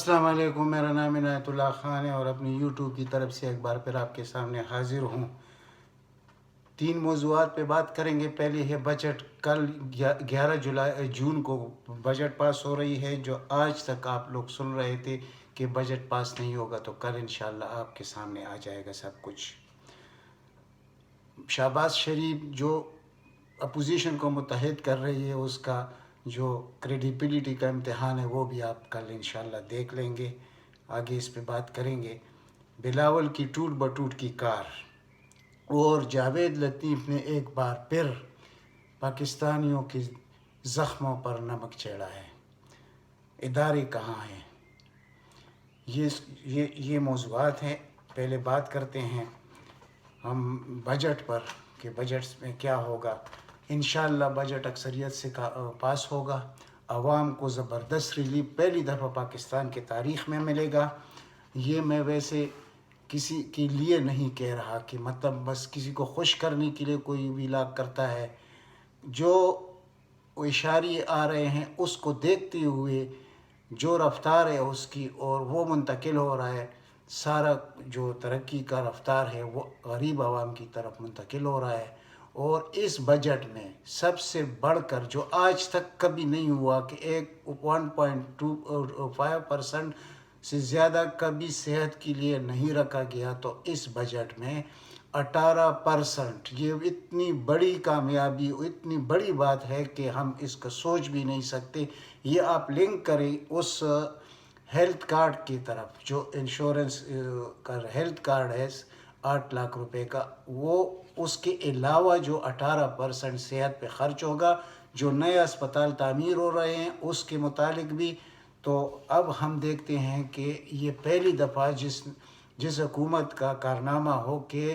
السلام علیکم، میرا نام عنایت اللہ خان ہے اور اپنی یوٹیوب کی طرف سے ایک بار پھر آپ کے سامنے حاضر ہوں۔ 3 موضوعات پہ بات کریں گے۔ پہلی ہے بجٹ۔ کل 11 جون کو بجٹ پاس ہو رہی ہے، جو آج تک آپ لوگ سن رہے تھے کہ بجٹ پاس نہیں ہوگا، تو کل انشاءاللہ آپ کے سامنے آ جائے گا سب کچھ۔ شہباز شریف جو اپوزیشن کو متحد کر رہی ہے، اس کا جو کریڈیبلٹی کا امتحان ہے وہ بھی آپ کل انشاءاللہ دیکھ لیں گے۔ آگے اس پہ بات کریں گے۔ بلاول کی ٹوٹ بٹوٹ کی کار، اور جاوید لطیف نے ایک بار پھر پاکستانیوں کے زخموں پر نمک چڑھا ہے۔ ادارے کہاں ہیں؟ یہ موضوعات ہیں۔ پہلے بات کرتے ہیں ہم بجٹ پر کہ بجٹ میں کیا ہوگا۔ انشاءاللہ بجٹ اکثریت سے پاس ہوگا۔ عوام کو زبردست ریلیف پہلی دفعہ پاکستان کی تاریخ میں ملے گا۔ یہ میں ویسے کسی کے لیے نہیں کہہ رہا کہ مطلب بس کسی کو خوش کرنے کے لیے کوئی ویلاگ کرتا ہے۔ جو اشاریے آ رہے ہیں اس کو دیکھتے ہوئے جو رفتار ہے اس کی، اور وہ منتقل ہو رہا ہے، سارا جو ترقی کا رفتار ہے وہ غریب عوام کی طرف منتقل ہو رہا ہے۔ اور اس بجٹ میں سب سے بڑھ کر جو آج تک کبھی نہیں ہوا کہ 1.25% سے زیادہ کبھی صحت کے لیے نہیں رکھا گیا، تو اس بجٹ میں 18%۔ یہ اتنی بڑی کامیابی، اتنی بڑی بات ہے کہ ہم اس کا سوچ بھی نہیں سکتے۔ یہ آپ لنک کریں اس ہیلتھ کارڈ کی طرف، جو انشورنس کا ہیلتھ کارڈ ہے 8 لاکھ روپے کا، وہ اس کے علاوہ جو 18% صحت پہ خرچ ہوگا، جو نئے اسپتال تعمیر ہو رہے ہیں اس کے متعلق بھی۔ تو اب ہم دیکھتے ہیں کہ یہ پہلی دفعہ جس حکومت کا کارنامہ ہو کہ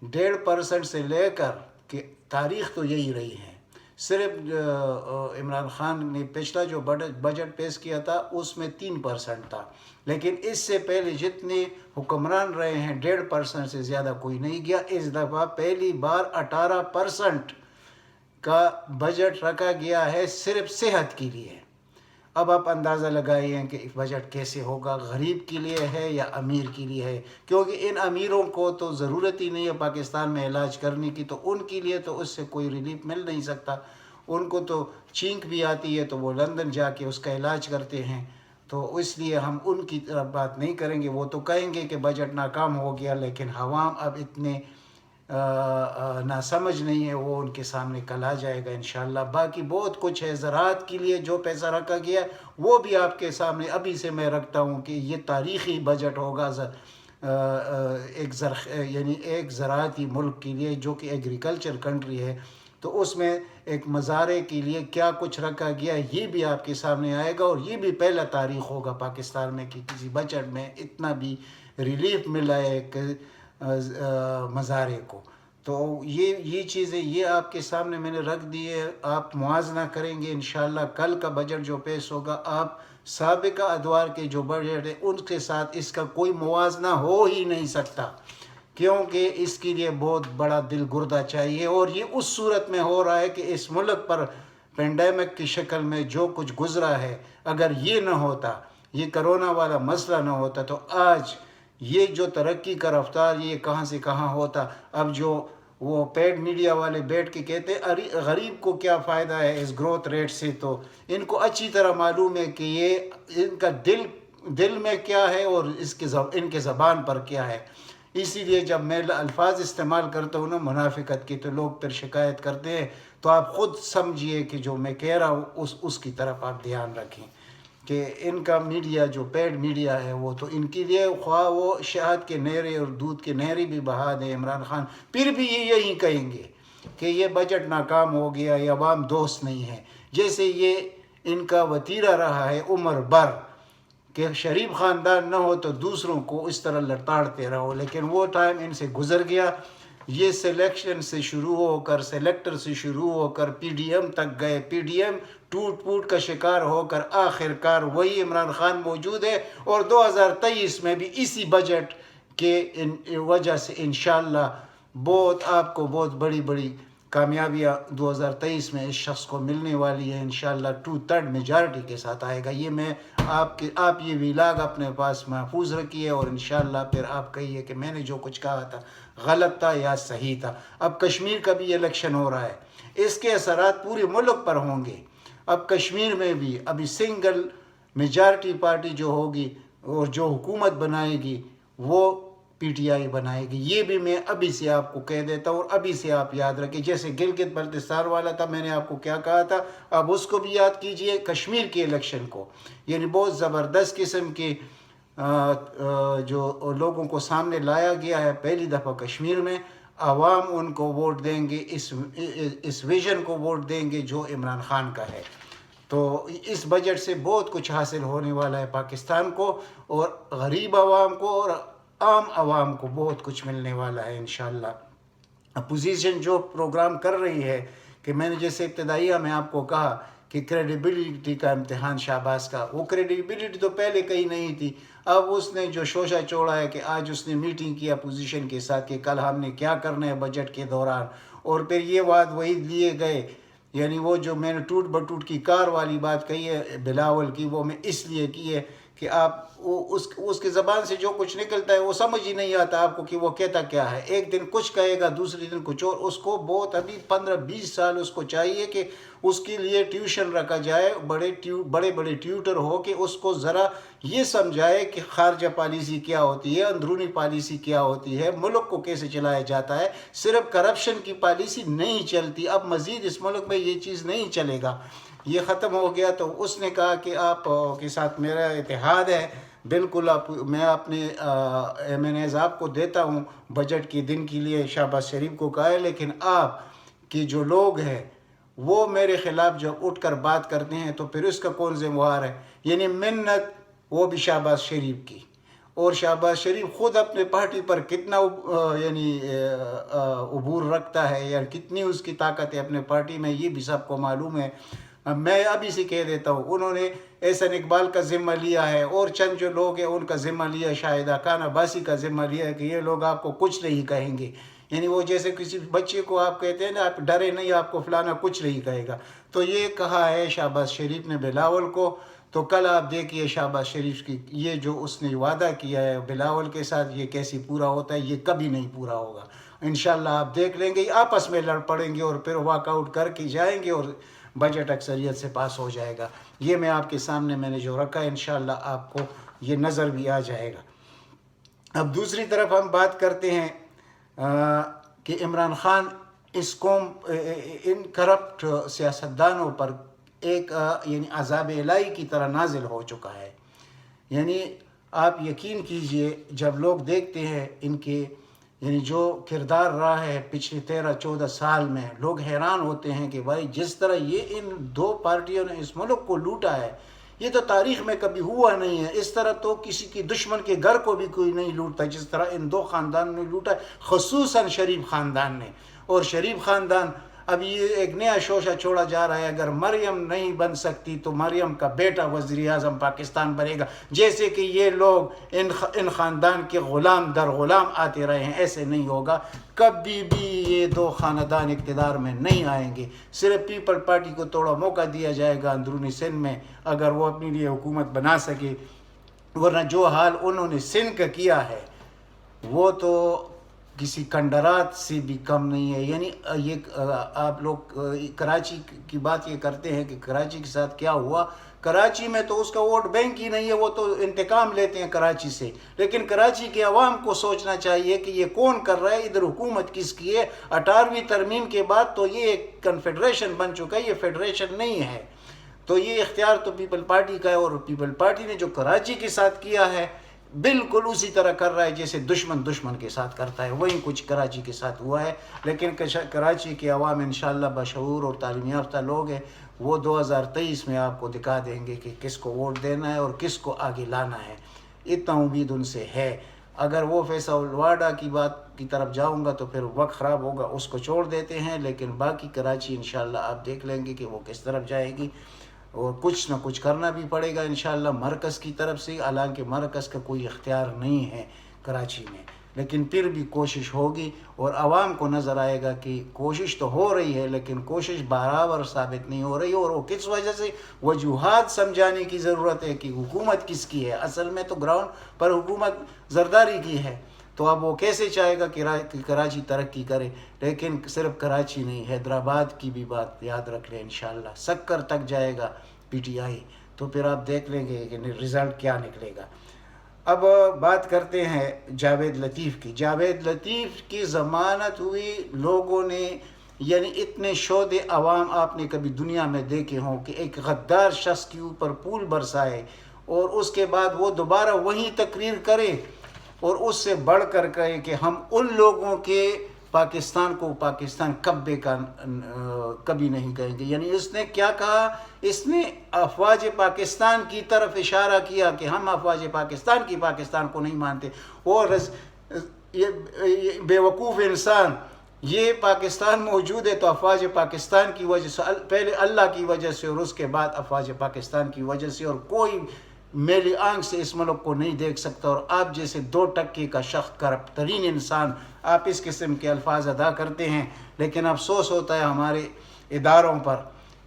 1.5% سے لے کر کہ تاریخ تو یہی رہی ہے۔ صرف عمران خان نے پچھلا جو بجٹ پیش کیا تھا اس میں 3% تھا، لیکن اس سے پہلے جتنے حکمران رہے ہیں 1.5% سے زیادہ کوئی نہیں گیا۔ اس دفعہ پہلی بار 18% کا بجٹ رکھا گیا ہے صرف صحت کے لیے۔ اب آپ اندازہ لگائیے کہ بجٹ کیسے ہوگا، غریب کے لیے ہے یا امیر کے لیے ہے، کیونکہ ان امیروں کو تو ضرورت ہی نہیں ہے پاکستان میں علاج کرنے کی، تو ان کے لیے تو اس سے کوئی ریلیف مل نہیں سکتا۔ ان کو تو چھینک بھی آتی ہے تو وہ لندن جا کے اس کا علاج کرتے ہیں، تو اس لیے ہم ان کی طرف بات نہیں کریں گے۔ وہ تو کہیں گے کہ بجٹ ناکام ہو گیا، لیکن عوام اب اتنے ناسمجھ نہیں ہے، وہ ان کے سامنے کل آ جائے گا انشاءاللہ۔ باقی بہت کچھ ہے۔ زراعت کے لیے جو پیسہ رکھا گیا وہ بھی آپ کے سامنے ابھی سے میں رکھتا ہوں کہ یہ تاریخی بجٹ ہوگا ایک زراعتی ملک کے لیے جو کہ ایگریکلچر کنٹری ہے، تو اس میں ایک مزارع کے لیے کیا کچھ رکھا گیا یہ بھی آپ کے سامنے آئے گا۔ اور یہ بھی پہلا تاریخ ہوگا پاکستان میں کہ کسی بجٹ میں اتنا بھی ریلیف ملا ہے ایک مزارع کو۔ تو یہ چیزیں یہ آپ کے سامنے میں نے رکھ دی ہے۔ آپ موازنہ کریں گے انشاءاللہ۔ کل کا بجٹ جو پیش ہوگا، آپ سابقہ ادوار کے جو بجٹ ہے ان کے ساتھ اس کا کوئی موازنہ ہو ہی نہیں سکتا، کیونکہ اس کے لیے بہت بڑا دل گردہ چاہیے۔ اور یہ اس صورت میں ہو رہا ہے کہ اس ملک پر پینڈیمک کی شکل میں جو کچھ گزرا ہے، اگر یہ نہ ہوتا، یہ کرونا والا مسئلہ نہ ہوتا، تو آج یہ جو ترقی کا رفتار یہ کہاں سے کہاں ہوتا۔ اب جو وہ پیڈ میڈیا والے بیٹھ کے کہتے ہیں غریب کو کیا فائدہ ہے اس گروتھ ریٹ سے، تو ان کو اچھی طرح معلوم ہے کہ یہ ان کا دل میں کیا ہے اور ان کے زبان پر کیا ہے۔ اسی لیے جب میں الفاظ استعمال کرتا ہوں نا منافقت کی، تو لوگ پھر شکایت کرتے ہیں۔ تو آپ خود سمجھیے کہ جو میں کہہ رہا ہوں اس کی طرف آپ دھیان رکھیں کہ ان کا میڈیا جو پیڈ میڈیا ہے وہ تو ان کے لیے خواہ وہ شہد کے نہریں اور دودھ کے نہریں بھی بہا دیں عمران خان، پھر بھی یہ یہی کہیں گے کہ یہ بجٹ ناکام ہو گیا، یہ عوام دوست نہیں ہے۔ جیسے یہ ان کا وتیرہ رہا ہے عمر بھر کہ شریف خاندان نہ ہو تو دوسروں کو اس طرح لتاڑتے رہو، لیکن وہ ٹائم ان سے گزر گیا۔ یہ سلیکشن سے شروع ہو کر سلیکٹر سے شروع ہو کر پی ڈی ایم تک گئے، پی ڈی ایم ٹوٹ پوٹ کا شکار ہو کر آخر کار وہی عمران خان موجود ہے، اور 2023 میں بھی اسی بجٹ کے وجہ سے انشاءاللہ آپ کو بہت بڑی کامیابیاں 2023 میں اس شخص کو ملنے والی ہیں انشاءاللہ 2/3 میجارٹی کے ساتھ آئے گا. یہ میں آپ یہ ویلاگ اپنے پاس محفوظ رکھیے اور انشاءاللہ پھر آپ کہیے کہ میں نے جو کچھ کہا تھا غلط تھا یا صحیح تھا. اب کشمیر کا بھی الیکشن ہو رہا ہے, اس کے اثرات پورے ملک پر ہوں گے. اب کشمیر میں بھی ابھی سنگل میجارٹی پارٹی جو ہوگی اور جو حکومت بنائے گی وہ پی ٹی آئی بنائے گی. یہ بھی میں ابھی سے آپ کو کہہ دیتا ہوں اور ابھی سے آپ یاد رکھیں. جیسے گلگت بلتستان والا تھا, میں نے آپ کو کیا کہا تھا, اب اس کو بھی یاد کیجئے. کشمیر کے الیکشن کو یعنی بہت زبردست قسم کی جو لوگوں کو سامنے لایا گیا ہے پہلی دفعہ کشمیر میں. عوام ان کو ووٹ دیں گے, اس ویژن کو ووٹ دیں گے جو عمران خان کا ہے. تو اس بجٹ سے بہت کچھ حاصل ہونے والا ہے پاکستان کو, اور غریب عوام کو اور عام عوام کو بہت کچھ ملنے والا ہے انشاءاللہ. اپوزیشن جو پروگرام کر رہی ہے کہ میں نے جیسے ابتدائیہ میں آپ کو کہا کہ کریڈیبلٹی کا امتحان شہباز کا, وہ کریڈیبلٹی تو پہلے کہیں نہیں تھی. اب اس نے جو شوشہ چوڑا ہے کہ آج اس نے میٹنگ کی اپوزیشن کے ساتھ کہ کل ہم نے کیا کرنا ہے بجٹ کے دوران, اور پھر یہ بات وہی دیے گئے. یعنی وہ جو میں نے ٹوٹ بٹوٹ کی کار والی بات کہی ہے بلاول کی, وہ میں اس لیے کی ہے کہ آپ اس کے زبان سے جو کچھ نکلتا ہے وہ سمجھ ہی نہیں آتا آپ کو کہ وہ کہتا کیا ہے. ایک دن کچھ کہے گا, دوسرے دن کچھ اور. اس کو بہت ابھی 15-20 سال اس کو چاہیے کہ اس کے لیے ٹیوشن رکھا جائے, بڑے بڑے ٹیوٹر ہو کہ اس کو ذرا یہ سمجھائے کہ خارجہ پالیسی کیا ہوتی ہے, اندرونی پالیسی کیا ہوتی ہے, ملک کو کیسے چلایا جاتا ہے. صرف کرپشن کی پالیسی نہیں چلتی, اب مزید اس ملک میں یہ چیز نہیں چلے گا, یہ ختم ہو گیا. تو اس نے کہا کہ آپ کے ساتھ میرا اتحاد ہے بالکل. میں اپنے ایمنیز آپ کو دیتا ہوں بجٹ کے دن کے لیے, شہباز شریف کو کہا ہے, لیکن آپ کے جو لوگ ہیں وہ میرے خلاف جب اٹھ کر بات کرتے ہیں تو پھر اس کا کون ذمہ ہے. یعنی منت وہ بھی شہباز شریف کی, اور شہباز شریف خود اپنے پارٹی پر کتنا یعنی عبور رکھتا ہے یا کتنی اس کی طاقت ہے اپنے پارٹی میں, یہ بھی سب کو معلوم ہے. میں ابھی سے کہہ دیتا ہوں, انہوں نے احسن اقبال کا ذمہ لیا ہے اور چند جو لوگ ہیں ان کا ذمہ لیا, شاہدہ خان عباسی کا ذمہ لیا ہے کہ یہ لوگ آپ کو کچھ نہیں کہیں گے. یعنی وہ جیسے کسی بچے کو آپ کہتے ہیں نا آپ ڈرے نہیں, آپ کو فلانا کچھ نہیں کہے گا. تو یہ کہا ہے شہباز شریف نے بلاول کو. تو کل آپ دیکھیے شہباز شریف کی یہ جو اس نے وعدہ کیا ہے بلاول کے ساتھ یہ کیسے پورا ہوتا ہے. یہ کبھی نہیں پورا ہوگا انشاءاللہ. آپ دیکھ لیں گے آپس میں لڑ پڑیں گے اور پھر واک آؤٹ کر کے جائیں گے اور بجٹ اکثریت سے پاس ہو جائے گا. یہ میں آپ کے سامنے میں نے جو رکھا ہے انشاءاللہ آپ کو یہ نظر بھی آ جائے گا. اب دوسری طرف ہم بات کرتے ہیں کہ عمران خان اس قوم ان کرپٹ سیاستدانوں پر ایک یعنی عذاب الہی کی طرح نازل ہو چکا ہے. یعنی آپ یقین کیجئے جب لوگ دیکھتے ہیں ان کے یعنی جو کردار رہا ہے پچھلے 13-14 سال میں, لوگ حیران ہوتے ہیں کہ بھائی جس طرح یہ ان دو پارٹیوں نے اس ملک کو لوٹا ہے یہ تو تاریخ میں کبھی ہوا نہیں ہے. اس طرح تو کسی کی دشمن کے گھر کو بھی کوئی نہیں لوٹتا جس طرح ان دو خاندانوں نے لوٹا ہے, خصوصاً شریف خاندان نے. اور شریف خاندان اب یہ ایک نیا شوشہ چھوڑا جا رہا ہے, اگر مریم نہیں بن سکتی تو مریم کا بیٹا وزیر اعظم پاکستان بنے گا. جیسے کہ یہ لوگ ان خاندان کے غلام در غلام آتے رہے ہیں, ایسے نہیں ہوگا. کبھی بھی یہ دو خاندان اقتدار میں نہیں آئیں گے. صرف پیپل پارٹی کو تھوڑا موقع دیا جائے گا اندرونی سندھ میں اگر وہ اپنے لیے حکومت بنا سکے, ورنہ جو حال انہوں نے سندھ کا کیا ہے وہ تو کسی کنڈرات سے بھی کم نہیں ہے. یعنی یہ آپ لوگ کراچی کی بات یہ کرتے ہیں کہ کراچی کے ساتھ کیا ہوا. کراچی میں تو اس کا ووٹ بینک ہی نہیں ہے, وہ تو انتقام لیتے ہیں کراچی سے. لیکن کراچی کے عوام کو سوچنا چاہیے کہ یہ کون کر رہا ہے, ادھر حکومت کس کی ہے. 18ویں ترمیم کے بعد تو یہ ایک کنفیڈریشن بن چکا ہے, یہ فیڈریشن نہیں ہے. تو یہ اختیار تو پیپل پارٹی کا ہے, اور پیپل پارٹی نے جو کراچی کے ساتھ کیا ہے بالکل اسی طرح کر رہا ہے جیسے دشمن کے ساتھ کرتا ہے, وہی کچھ کراچی کے ساتھ ہوا ہے. لیکن کراچی کے عوام انشاءاللہ بشعور اور تعلیم یافتہ لوگ ہیں, وہ 2023 میں آپ کو دکھا دیں گے کہ کس کو ووٹ دینا ہے اور کس کو آگے لانا ہے. اتنا امید ان سے ہے. اگر وہ فیصل واڈا کی بات کی طرف جاؤں گا تو پھر وقت خراب ہوگا, اس کو چھوڑ دیتے ہیں. لیکن باقی کراچی انشاءاللہ آپ دیکھ لیں گے کہ وہ کس طرف جائے گی, اور کچھ نہ کچھ کرنا بھی پڑے گا انشاءاللہ مرکز کی طرف سے. حالانکہ مرکز کا کوئی اختیار نہیں ہے کراچی میں. لیکن پھر بھی کوشش ہوگی اور عوام کو نظر آئے گا کہ کوشش تو ہو رہی ہے لیکن کوشش برابر ثابت نہیں ہو رہی، اور وہ کس وجہ سے، وجوہات سمجھانے کی ضرورت ہے کہ حکومت کس کی ہے۔ اصل میں تو گراؤنڈ پر حکومت زرداری کی ہے، تو اب وہ کیسے چاہے گا کہ کراچی ترقی کرے؟ لیکن صرف کراچی نہیں، حیدرآباد کی بھی بات یاد رکھ لیں، انشاءاللہ سکر تک جائے گا پی ٹی آئی، تو پھر آپ دیکھ لیں گے کہ رزلٹ کیا نکلے گا۔ اب بات کرتے ہیں جاوید لطیف کی۔ جاوید لطیف کی ضمانت ہوئی، لوگوں نے یعنی اتنے شہدے عوام آپ نے کبھی دنیا میں دیکھے ہوں کہ ایک غدار شخص کے اوپر پھول برسائے اور اس کے بعد وہ دوبارہ وہی تقریر کرے اور اس سے بڑھ کر کہے کہ ہم ان لوگوں کے پاکستان کو پاکستان کبھی نہیں کہیں گے۔ یعنی اس نے کیا کہا؟ اس نے افواج پاکستان کی طرف اشارہ کیا کہ ہم افواج پاکستان کی پاکستان کو نہیں مانتے، اور یہ بے وقوف انسان، یہ پاکستان موجود ہے تو افواج پاکستان کی وجہ سے، پہلے اللہ کی وجہ سے اور اس کے بعد افواج پاکستان کی وجہ سے، اور کوئی میری آنکھ سے اس ملک کو نہیں دیکھ سکتا۔ اور آپ جیسے 2% کا شخص، کرپٹ ترین انسان، آپ اس قسم کے الفاظ ادا کرتے ہیں، لیکن افسوس ہوتا ہے ہمارے اداروں پر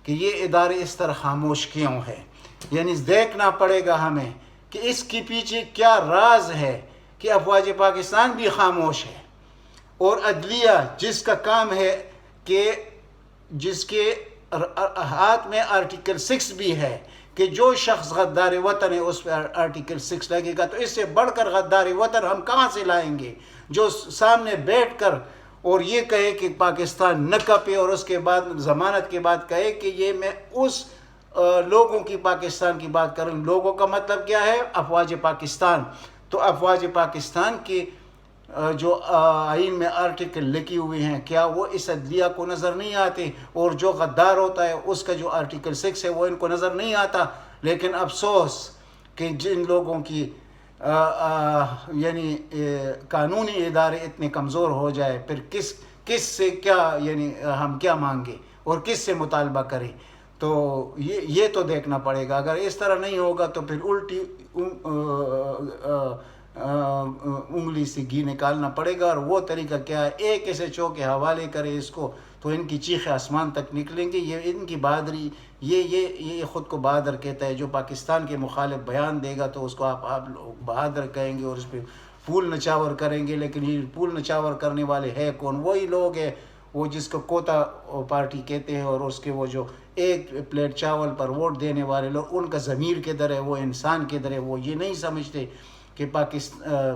کہ یہ ادارے اس طرح خاموش کیوں ہیں۔ یعنی دیکھنا پڑے گا ہمیں کہ اس کے پیچھے کیا راز ہے کہ افواج پاکستان بھی خاموش ہے، اور عدلیہ جس کا کام ہے کہ جس کے ہاتھ میں آرٹیکل 6 بھی ہے کہ جو شخص غدار وطن ہے اس پہ آرٹیکل 6 لگے گا، تو اس سے بڑھ کر غدار وطن ہم کہاں سے لائیں گے؟ جو سامنے بیٹھ کر اور یہ کہے کہ پاکستان نہ کپے، اور اس کے بعد ضمانت کے بعد کہے کہ یہ میں اس لوگوں کی پاکستان کی بات کروں۔ لوگوں کا مطلب کیا ہے؟ افواج پاکستان۔ تو افواج پاکستان کی جو آئین میں آرٹیکل لکھی ہوئے ہیں، کیا وہ اس عدلیہ کو نظر نہیں آتے؟ اور جو غدار ہوتا ہے اس کا جو آرٹیکل 6 ہے وہ ان کو نظر نہیں آتا؟ لیکن افسوس کہ جن لوگوں کی یعنی قانونی ادارے اتنے کمزور ہو جائے، پھر کس سے کیا یعنی ہم کیا مانگے اور کس سے مطالبہ کریں؟ تو یہ تو دیکھنا پڑے گا۔ اگر اس طرح نہیں ہوگا تو پھر الٹی انگلی سے گھی نکالنا پڑے گا، اور وہ طریقہ کیا ہے؟ ایک ایسے چوکے حوالے کرے اس کو تو ان کی چیخیں آسمان تک نکلیں گے۔ یہ ان کی بہادری، یہ خود کو بہادر کہتا ہے۔ جو پاکستان کے مخالف بیان دے گا تو اس کو آپ لوگ بہادر کہیں گے اور اس پہ پھول نچاور کریں گے، لیکن یہ پھول نچاور کرنے والے ہے کون؟ وہی لوگ ہیں وہ جس کو کوتا پارٹی کہتے ہیں، اور اس کے وہ جو ایک پلیٹ چاول پر ووٹ دینے والے لوگ، ان کا ضمیر کدھر ہے؟ وہ انسان کدھر ہے؟ وہ یہ نہیں سمجھتے کہ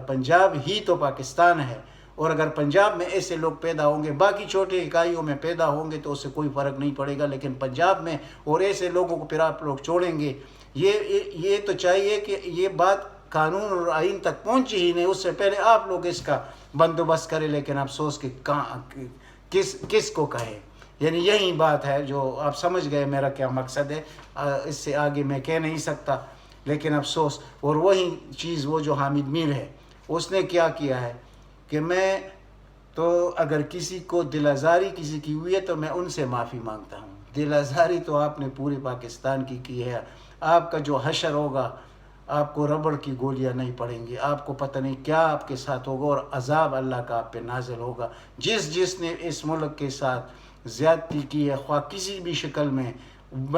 پنجاب ہی تو پاکستان ہے، اور اگر پنجاب میں ایسے لوگ پیدا ہوں گے، باقی چھوٹے اکائیوں میں پیدا ہوں گے تو اس سے کوئی فرق نہیں پڑے گا، لیکن پنجاب میں اور ایسے لوگوں کو پھر آپ لوگ چھوڑیں گے۔ یہ تو چاہیے کہ یہ بات قانون اور آئین تک پہنچی ہی نہیں، اس سے پہلے آپ لوگ اس کا بندوبست کریں، لیکن افسوس کہ کس کو کہے؟ یعنی یہی بات ہے جو آپ سمجھ گئے میرا کیا مقصد ہے، اس سے آگے میں کہہ نہیں سکتا، لیکن افسوس۔ اور وہی چیز وہ جو حامد میر ہے، اس نے کیا کیا ہے کہ میں تو اگر کسی کو دل آزاری کسی کی ہوئی ہے تو میں ان سے معافی مانگتا ہوں۔ دل آزاری تو آپ نے پورے پاکستان کی ہے۔ آپ کا جو حشر ہوگا، آپ کو ربڑ کی گولیاں نہیں پڑیں گی، آپ کو پتہ نہیں کیا آپ کے ساتھ ہوگا، اور عذاب اللہ کا آپ پہ نازل ہوگا۔ جس نے اس ملک کے ساتھ زیادتی کی ہے، خواہ کسی بھی شکل میں،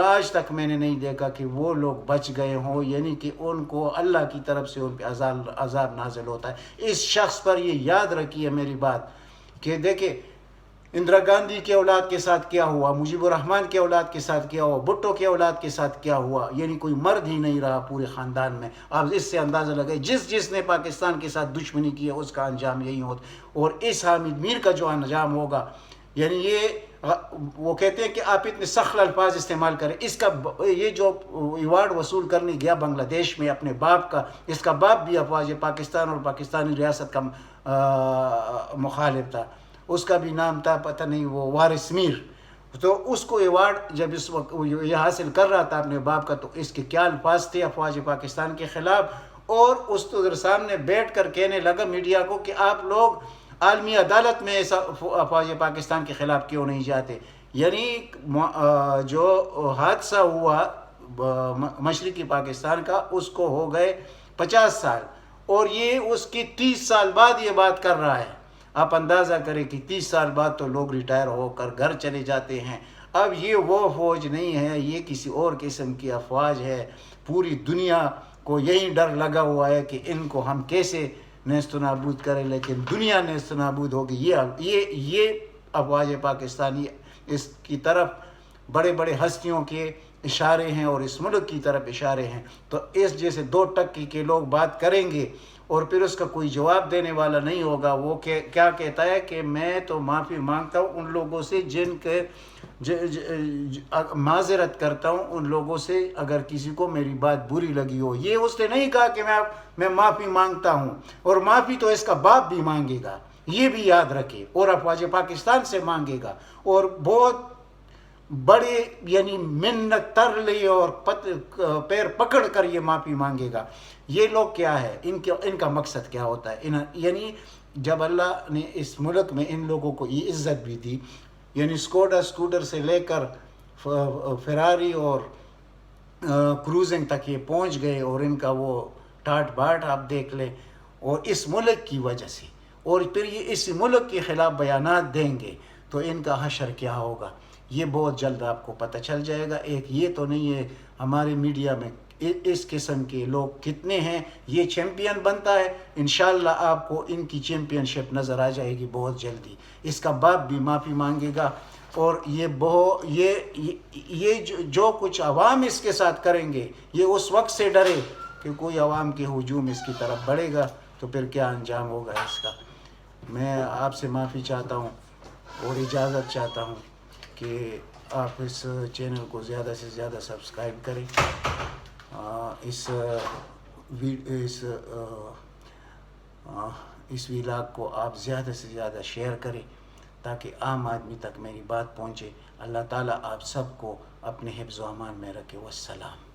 آج تک میں نے نہیں دیکھا کہ وہ لوگ بچ گئے ہوں، یعنی کہ ان کو اللہ کی طرف سے ان پہ عذاب نازل ہوتا ہے۔ اس شخص پر یہ یاد رکھیے میری بات کہ دیکھیں اندرا گاندھی کے اولاد کے ساتھ کیا ہوا، مجیب الرحمان کے اولاد کے ساتھ کیا ہوا، بھٹو کے اولاد کے ساتھ کیا ہوا، یعنی کوئی مرد ہی نہیں رہا پورے خاندان میں۔ آپ اس سے اندازہ لگائیں جس نے پاکستان کے ساتھ دشمنی کی ہے اس کا انجام یہی ہوتا، اور اس حامد میر کا جو انجام ہوگا، یعنی وہ کہتے ہیں کہ آپ اتنے سخت الفاظ استعمال کریں۔ اس کا یہ جو ایوارڈ وصول کرنے گیا بنگلہ دیش میں اپنے باپ کا، اس کا باپ بھی افواج پاکستان اور پاکستانی ریاست کا مخالف تھا، اس کا بھی نام تھا پتہ نہیں وہ وارث میر۔ تو اس کو ایوارڈ جب اس وقت یہ حاصل کر رہا تھا اپنے باپ کا، تو اس کے کیا الفاظ تھے افواج پاکستان کے خلاف، اور اس کے سامنے بیٹھ کر کہنے لگا میڈیا کو کہ آپ لوگ عالمی عدالت میں ایسا افواج پاکستان کے خلاف کیوں نہیں جاتے۔ یعنی جو حادثہ ہوا مشرقی پاکستان کا، اس کو ہو گئے 50 سال، اور یہ اس کی 30 سال بعد یہ بات کر رہا ہے. آپ اندازہ کریں کہ 30 سال بعد تو لوگ ریٹائر ہو کر گھر چلے جاتے ہیں. اب یہ وہ فوج نہیں ہے، یہ کسی اور قسم کی افواج ہے. پوری دنیا کو یہی ڈر لگا ہوا ہے کہ ان کو ہم کیسے نیست و نابود کریں، لیکن دنیا نیست و نابود ہوگی. یہ افواج پاکستانی اس کی طرف بڑے بڑے ہستیوں کے اشارے ہیں اور اس ملک کی طرف اشارے ہیں. تو اس جیسے 2 ٹکی کے لوگ بات کریں گے اور پھر اس کا کوئی جواب دینے والا نہیں ہوگا. وہ کیا کہتا ہے کہ میں تو معافی مانگتا ہوں ان لوگوں سے جن کے معذرت کرتا ہوں ان لوگوں سے اگر کسی کو میری بات بری لگی ہو. یہ اس نے نہیں کہا کہ میں معافی مانگتا ہوں، اور معافی تو اس کا باپ بھی مانگے گا، یہ بھی یاد رکھے، اور افواج پاکستان سے مانگے گا، اور بہت بڑے یعنی منت ترلی اور پیر پکڑ کر یہ معافی مانگے گا. یہ لوگ کیا ہے، ان کا مقصد کیا ہوتا ہے؟ یعنی جب اللہ نے اس ملک میں ان لوگوں کو یہ عزت بھی دی، یعنی اسکوڈا اسکوٹر سے لے کر فراری اور کروزنگ تک یہ پہنچ گئے، اور ان کا وہ ٹاٹ باٹ آپ دیکھ لیں، اور اس ملک کی وجہ سے، اور پھر یہ اس ملک کے خلاف بیانات دیں گے تو ان کا حشر کیا ہوگا یہ بہت جلد آپ کو پتہ چل جائے گا. ایک یہ تو نہیں ہے ہمارے میڈیا میں اس قسم کے لوگ کتنے ہیں. یہ چیمپئن بنتا ہے، انشاءاللہ آپ کو ان کی چیمپئن شپ نظر آ جائے گی بہت جلدی. اس کا باپ بھی معافی مانگے گا، اور یہ جو کچھ عوام اس کے ساتھ کریں گے، یہ اس وقت سے ڈرے کہ کوئی عوام کے ہجوم اس کی طرف بڑھے گا تو پھر کیا انجام ہوگا اس کا. میں آپ سے معافی چاہتا ہوں اور اجازت چاہتا ہوں کہ آپ اس چینل کو زیادہ سے زیادہ سبسکرائب کریں، اس ویلاگ کو آپ زیادہ سے زیادہ شیئر کریں تاکہ عام آدمی تک میری بات پہنچے. اللہ تعالیٰ آپ سب کو اپنے حفظ و امان میں رکھے. والسلام.